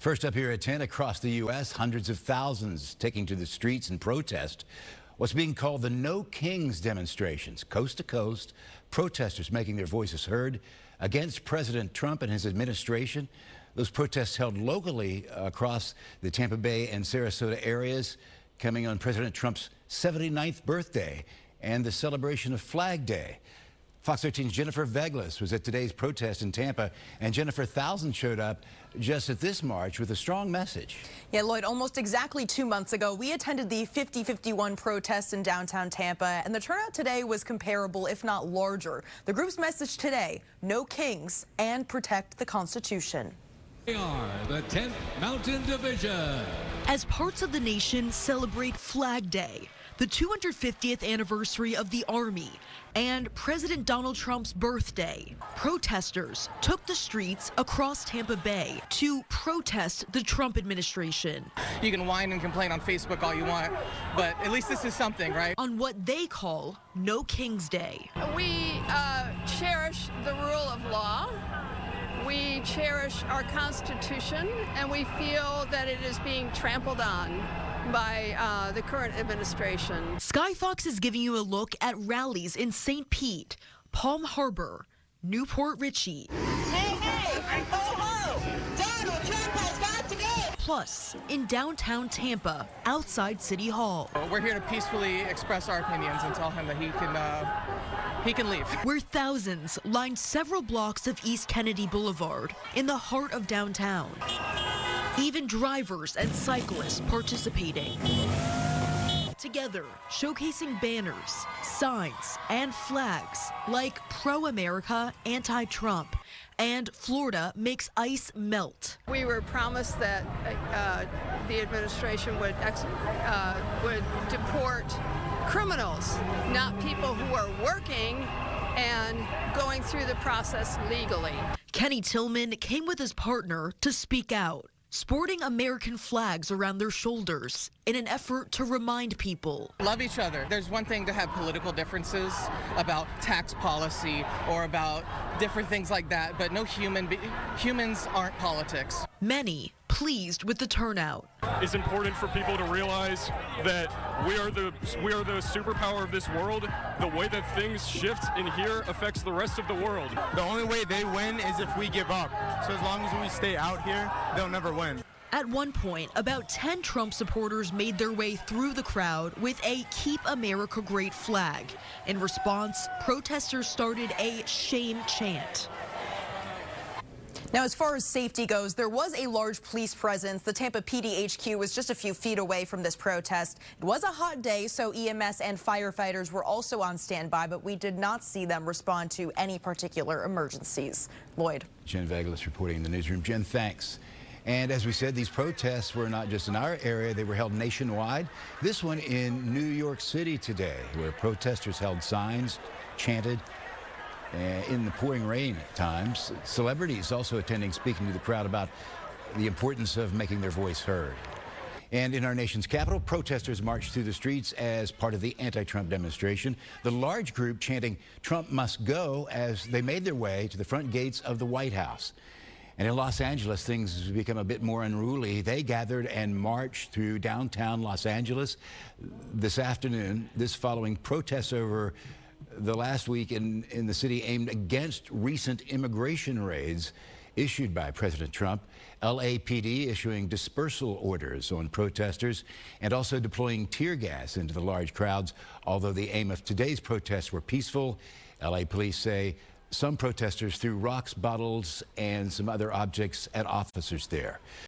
First up here at 10, across the U.S., hundreds of thousands taking to the streets in protest what's being called the No Kings demonstrations. Coast to coast, protesters making their voices heard against President Trump and his administration. Those protests held locally across the Tampa Bay and Sarasota areas, coming on President Trump's 79th birthday and the celebration of Flag Day. Fox 13's Jennifer Kveglis was at today's protest in Tampa, and Jennifer, thousands showed up just at this march with a strong message. Yeah, Lloyd, almost exactly 2 months ago, we attended the 50-51 protest in downtown Tampa, and the turnout today was comparable, if not larger. The group's message today: no kings and protect the Constitution. They are the 10th Mountain Division. As parts of the nation celebrate Flag Day, the 250th anniversary of the Army, and President Donald Trump's birthday, protesters took the streets across Tampa Bay to protest the Trump administration. You can whine and complain on Facebook all you want, but at least this is something, right? On what they call No Kings Day. We cherish the rule of law. We cherish our Constitution, and we feel that it is being trampled on by the current administration. Sky Fox is giving you a look at rallies in St. Pete, Palm Harbor, Newport Richey. Hey, ho, ho! Donald Trump has got to go! Plus, in downtown Tampa, outside City Hall. We're here to peacefully express our opinions and tell him that he can leave. Where thousands lined several blocks of East Kennedy Boulevard in the heart of downtown. Even drivers and cyclists participating. Together, showcasing banners, signs, and flags like Pro-America, Anti-Trump, and Florida makes ice melt. We were promised that the administration would deport criminals, not people who are working and going through the process legally. Kenny Tillman came with his partner to speak out, sporting American flags around their shoulders in an effort to remind people. Love each other. There's one thing to have political differences about tax policy or about different things like that, but no humans aren't politics. Many pleased with the turnout. It's important for people to realize that we are the superpower of this world. The way that things shift in here affects the rest of the world. The only way they win is if we give up. So as long as we stay out here, they'll never win. At one point, about 10 Trump supporters made their way through the crowd with a Keep America Great flag. In response, protesters started a shame chant. Now, as far as safety goes, there was a large police presence. The Tampa PD HQ was just a few feet away from this protest. It was a hot day, so EMS and firefighters were also on standby, but we did not see them respond to any particular emergencies. Lloyd. Jen Kveglis reporting in the newsroom. Jen, thanks. And as we said, these protests were not just in our area, they were held nationwide. This one in New York City today, where protesters held signs, chanted, in the pouring rain at times. Celebrities also attending, speaking to the crowd about the importance of making their voice heard. And in our nation's capital, protesters marched through the streets as part of the anti-Trump demonstration. The large group chanting "Trump must go" as they made their way to the front gates of the White House. And in Los Angeles, things have become a bit more unruly. They gathered and marched through downtown Los Angeles this afternoon, this following protests over the last week in the city aimed against recent immigration raids issued by President Trump. LAPD issuing dispersal orders on protesters and also deploying tear gas into the large crowds. Although the aim of today's protests were peaceful, LA police say some protesters threw rocks, bottles, and some other objects at officers there.